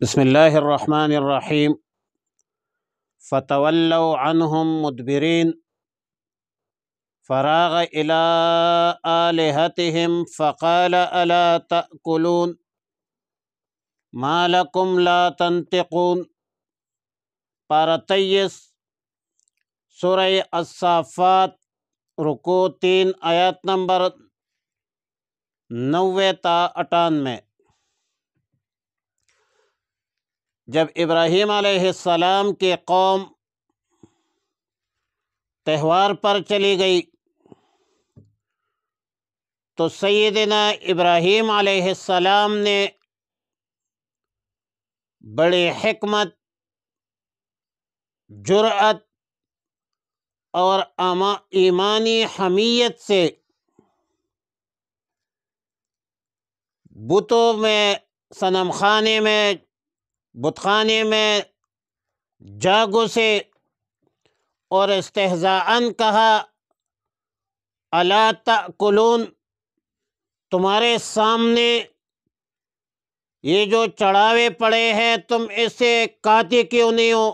بسم اللہ الرحمن الرحیم فتولوا عنہم مدبرین فراغ الی آلہتہم فقال الا تأکلون ما لکم لا تنطقون۔ پارہ 23 سورہ الصافات، رکوع 3، آیات نمبر 90 تا 98۔ جب ابراہیم علیہ السلام کی قوم تہوار پر چلی گئی تو سیدنا ابراہیم علیہ السلام نے بڑی حکمت، جرأت اور ایمانی حمیت سے بتوں میں، صنم خانے میں، بت خانے میں جا گھسے اور استہزاءً کہا الا تأکلون، تمہارے سامنے یہ جو چڑھاوے پڑے ہیں تم اسے کھاتے کیوں نہیں ہو؟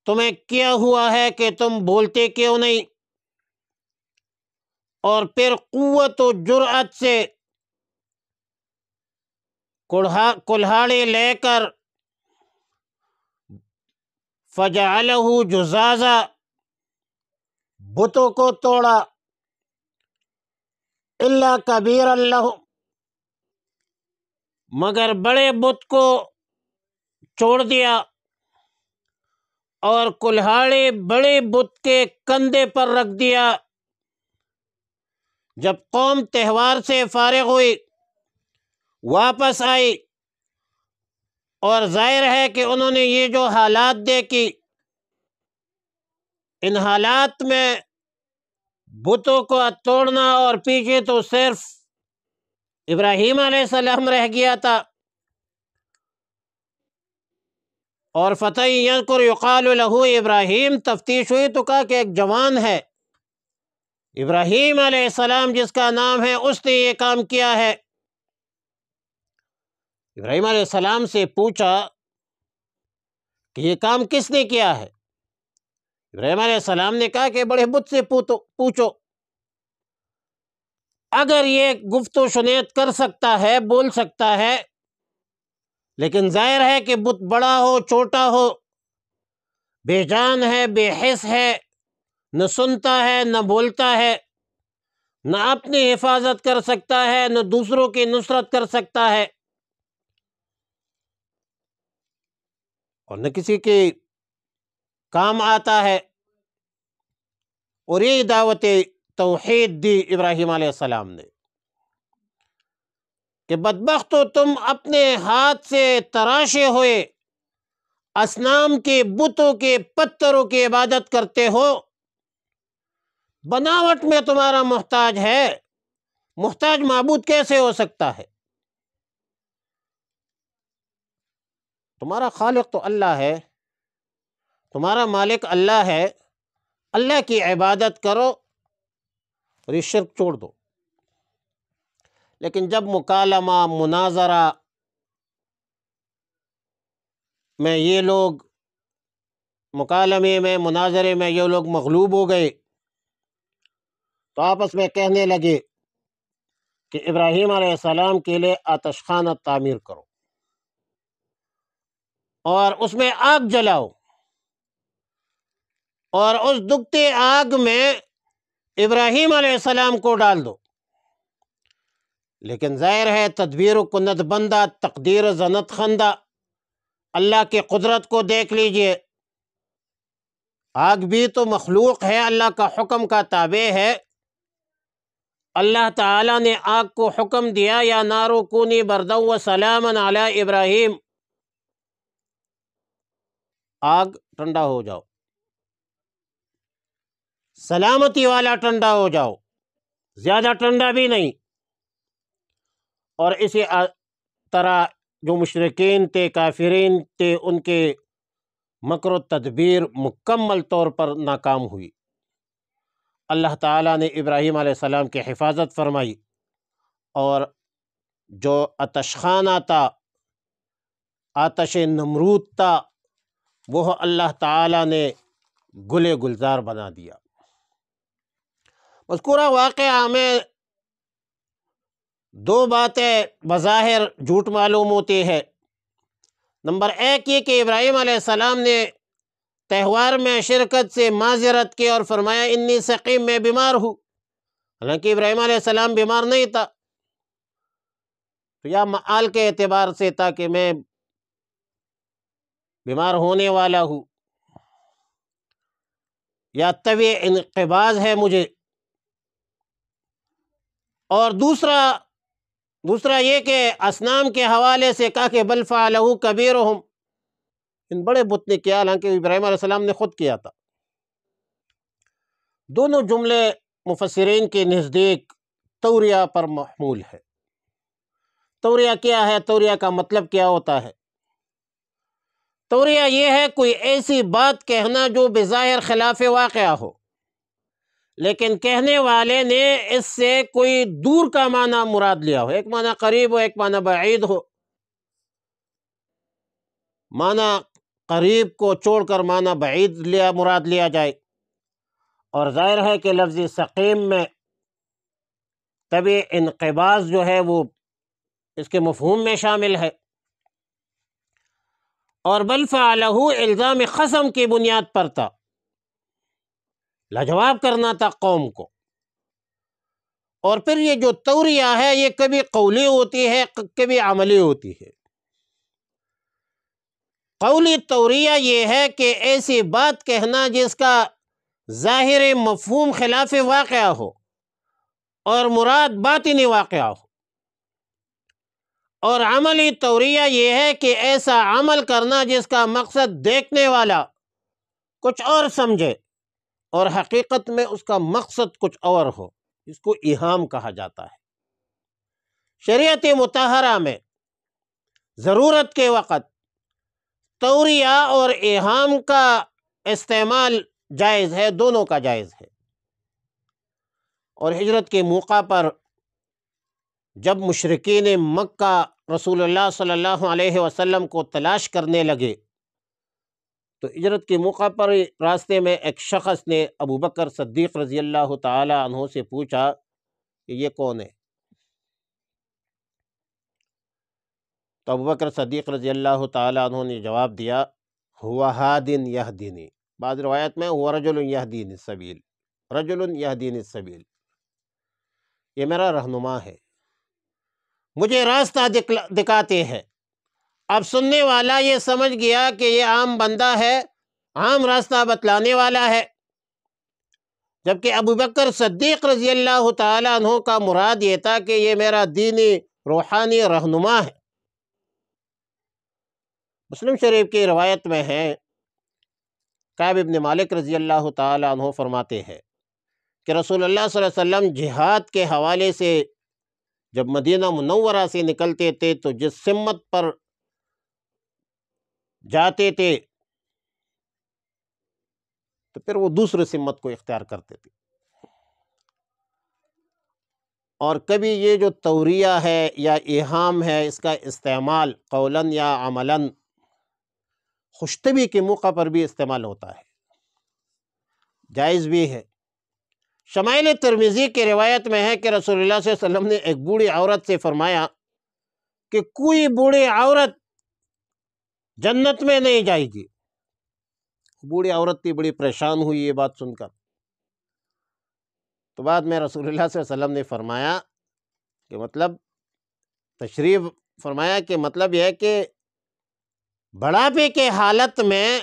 تمہیں کیا ہوا ہے کہ تم بولتے کیوں نہیں؟ اور پھر قوت و جرأت سے کلہاڑی لے کر فجعلہ جزازا، بتوں کو توڑا، الا کبیرا لہم، مگر بڑے بت کو چھوڑ دیا، اور کلہاڑی بڑے بت کے کندھے پر رکھ دیا۔ جب قوم تہوار سے فارغ ہوئی، واپس آئی، اور ظاہر ہے کہ انہوں نے یہ جو حالات دیکھی، ان حالات میں بتوں کو توڑنا اور پیچھے تو صرف ابراہیم علیہ السلام رہ گیا تھا۔ اور فتى يذكر يقال له ابراہیم، تفتیش ہوئی تو کہا کہ ایک جوان ہے ابراہیم علیہ السلام جس کا نام ہے، اس نے یہ کام کیا ہے۔ ابراہیم علیہ السلام سے پوچھا کہ یہ کام کس نے کیا ہے؟ ابراہیم علیہ السلام نے کہا کہ بڑے بت سے پوچھو، اگر یہ گفت و شنید کر سکتا ہے، بول سکتا ہے، لیکن ظاہر ہے کہ بت بڑا ہو، چھوٹا ہو، بے جان ہے، بے حس ہے، نہ سنتا ہے، نہ بولتا ہے، نہ اپنی حفاظت کر سکتا ہے، نہ دوسروں کی نصرت کر سکتا ہے، اور نہ کسی کے کام آتا ہے۔ اور یہ دعوت توحید دی ابراہیم علیہ السلام نے کہ بدبختو، تم اپنے ہاتھ سے تراشے ہوئے اصنام کے، بتوں کے، پتھروں کی عبادت کرتے ہو، بناوٹ میں تمہارا محتاج ہے، محتاج معبود کیسے ہو سکتا ہے؟ تمہارا خالق تو اللہ ہے، تمہارا مالک اللہ ہے، اللہ کی عبادت کرو اور یہ شرک چھوڑ دو۔ لیکن جب مکالمہ، مناظرہ میں یہ لوگ، مکالمے میں، مناظرے میں یہ لوگ مغلوب ہو گئے تو آپس میں کہنے لگے کہ ابراہیم علیہ السلام کے لیے آتش خانہ تعمیر کرو اور اس میں آگ جلاؤ، اور اس دکھتے آگ میں ابراہیم علیہ السلام کو ڈال دو۔ لیکن ظاہر ہے تدبیر کند بندہ، تقدیر زنت خندہ، اللہ کی قدرت کو دیکھ لیجئے، آگ بھی تو مخلوق ہے، اللہ کا حکم کا تابع ہے۔ اللہ تعالیٰ نے آگ کو حکم دیا یا نار کونی بردا و سلاما علی ابراہیم، آگ ٹھنڈا ہو جاؤ، سلامتی والا ٹھنڈا ہو جاؤ، زیادہ ٹھنڈا بھی نہیں۔ اور اسی طرح جو مشرکین تھے، کافرین تھے، ان کے مکر و تدبیر مکمل طور پر ناکام ہوئی۔ اللہ تعالیٰ نے ابراہیم علیہ السلام کی حفاظت فرمائی اور جو آتش خانہ تھا، آتش نمرود تھا، وہ اللہ تعالیٰ نے گل گلزار بنا دیا۔ مذکورہ واقعہ میں دو باتیں بظاہر جھوٹ معلوم ہوتی ہے۔ نمبر ایک یہ کہ ابراہیم علیہ السلام نے تہوار میں شرکت سے معذرت کی اور فرمایا انی سقیم، میں بیمار ہوں، حالانکہ ابراہیم علیہ السلام بیمار نہیں تھا، تو یا معال کے اعتبار سے تھا کہ میں بیمار ہونے والا ہوں، یا طبی انقباض ہے مجھے، اور دوسرا یہ کہ اصنام کے حوالے سے کہا کہ بل فعلہ کبیرہم، ان بڑے بت نے کیا، حالانکہ ابراہیم علیہ السلام نے خود کیا تھا۔ دونوں جملے مفسرین کے نزدیک توریہ پر محمول ہے۔ توریہ کیا ہے؟ توریہ کا مطلب کیا ہوتا ہے؟ توریہ یہ ہے کوئی ایسی بات کہنا جو بظاہر خلاف واقعہ ہو، لیکن کہنے والے نے اس سے کوئی دور کا معنی مراد لیا ہو، ایک معنی قریب ہو، ایک معنی بعید ہو، معنی قریب کو چھوڑ کر معنی بعید مراد لیا جائے، اور ظاہر ہے کہ لفظ سقیم میں طبی انقباض جو ہے وہ اس کے مفہوم میں شامل ہے، اور بل فعلہ الزام قسم کی بنیاد پر تھا، لاجواب کرنا تھا قوم کو۔ اور پھر یہ جو توریہ ہے یہ کبھی قولی ہوتی ہے، کبھی عملی ہوتی ہے۔ قولی توریہ یہ ہے کہ ایسی بات کہنا جس کا ظاہر مفہوم خلاف واقعہ ہو اور مراد باطنی واقعہ ہو، اور عملی توریہ یہ ہے کہ ایسا عمل کرنا جس کا مقصد دیکھنے والا کچھ اور سمجھے اور حقیقت میں اس کا مقصد کچھ اور ہو، اس کو ایہام کہا جاتا ہے۔ شریعت مطہرہ میں ضرورت کے وقت توریہ اور ایہام کا استعمال جائز ہے، دونوں کا جائز ہے۔ اور ہجرت کے موقع پر جب مشرکین مکہ رسول اللہ صلی اللہ علیہ وسلم کو تلاش کرنے لگے، تو ہجرت کے موقع پر راستے میں ایک شخص نے ابو بکر صدیق رضی اللہ تعالی عنہ سے پوچھا کہ یہ کون ہے؟ تو ابو بکر صدیق رضی اللہ تعالی عنہ نے جواب دیا ہوا ہادن یہدینی، بعض روایت میں ہوا رجل یہدین السبیل، رجل یہدین السبیل، یہ میرا رہنما ہے، مجھے راستہ دکھاتے ہیں۔ اب سننے والا یہ سمجھ گیا کہ یہ عام بندہ ہے، عام راستہ بتلانے والا ہے، جبکہ ابو بکر صدیق رضی اللہ تعالی عنہ کا مراد یہ تھا کہ یہ میرا دینی روحانی رہنما ہے۔ مسلم شریف کی روایت میں ہے، کعب ابن مالک رضی اللہ تعالی عنہ فرماتے ہیں کہ رسول اللہ صلی اللہ علیہ وسلم جہاد کے حوالے سے جب مدینہ منورہ سے نکلتے تھے تو جس سمت پر جاتے تھے تو پھر وہ دوسرے سمت کو اختیار کرتے تھے۔ اور کبھی یہ جو توریہ ہے یا ایہام ہے، اس کا استعمال قولاً یا عملاً خوشطبی کے موقع پر بھی استعمال ہوتا ہے، جائز بھی ہے۔ شمائل ترمذی کی روایت میں ہے کہ رسول اللہ صلی اللہ علیہ وسلم نے ایک بوڑھی عورت سے فرمایا کہ کوئی بوڑھی عورت جنت میں نہیں جائے گی۔ بوڑھی عورت تھی، بڑی پریشان ہوئی یہ بات سن کر، تو بعد میں رسول اللہ صلی اللہ علیہ وسلم نے فرمایا کہ مطلب تشریف فرمایا کہ مطلب یہ ہے کہ بڑھاپے کے حالت میں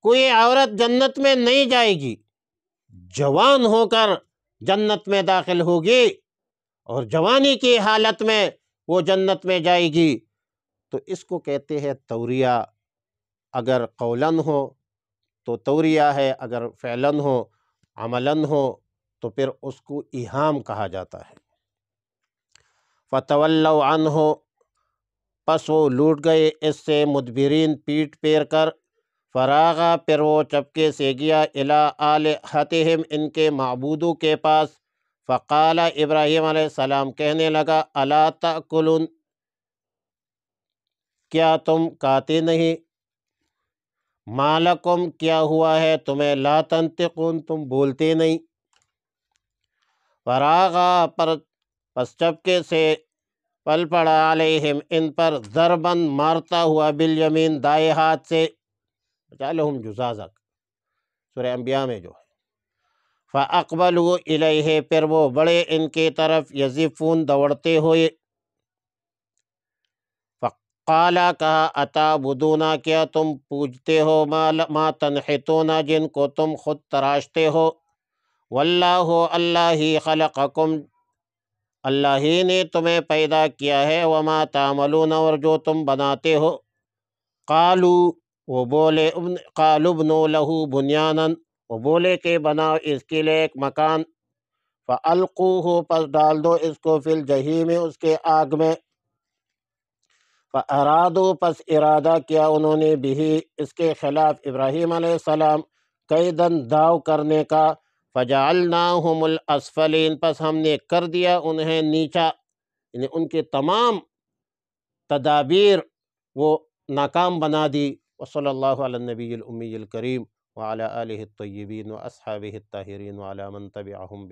کوئی عورت جنت میں نہیں جائے گی، جوان ہو کر جنت میں داخل ہوگی، اور جوانی کی حالت میں وہ جنت میں جائے گی۔ تو اس کو کہتے ہیں توریہ، اگر قولاً ہو تو توریہ ہے، اگر فعلاً ہو عملاً ہو تو پھر اس کو ایہام کہا جاتا ہے۔ فَتَوَلَّوْا عَنْهُ، پس وہ لوٹ گئے اس سے مدبرین، پیٹ پھیر کر، فراغا، پھر وہ چپکے سے گیا، الی آلہتہم، ان کے معبودوں کے پاس، فقال ابراہیم علیہ السلام کہنے لگا الا تأکلون، کیا تم کھاتے نہیں؟ ما لکم، کیا ہوا ہے تمہیں؟ لا تنطقون، تم بولتے نہیں؟ فراغا، پس چپکے سے پل پڑا علیہم، ان پر، ضرباً، مارتا ہوا، بالیمین، دائیں ہاتھ سے، جعلہم جزازا، سورہ انبیاء میں جو ہے۔ فاقبلوا الیہ، پھر وہ بڑے ان کی طرف، یزفون، دوڑتے ہوئے۔ فقالا، کہا، اتعبدون، کیا تم پوجتے ہو، ما تنحتون، جن کو تم خود تراشتے ہو، واللہ، اللہ ہی، خلقکم، اللہ ہی نے تمہیں پیدا کیا ہے، وما تعملون، اور جو تم بناتے ہو۔ قالو، وہ بولے، قالوا ابنوا لہ بنیانا، وہ بولے کہ بناؤ اس کے لیے ایک مکان، فالقوہ، پس ڈال دو اس کو، فی الجحیم، اس کے آگ میں، فارادوا، پس ارادہ کیا انہوں نے، بھی، اس کے خلاف، ابراہیم علیہ السلام، کیدن، داؤ کرنے کا، فجعلناہم الاسفلین، پس ہم نے کر دیا انہیں نیچا، یعنی ان کے تمام تدابیر وہ ناکام بنا دی۔ وصلی اللہ علی النبی الامی الکریم وعلی آلہ الطیبین واصحابہ الطاہرین وعلی من تبعہم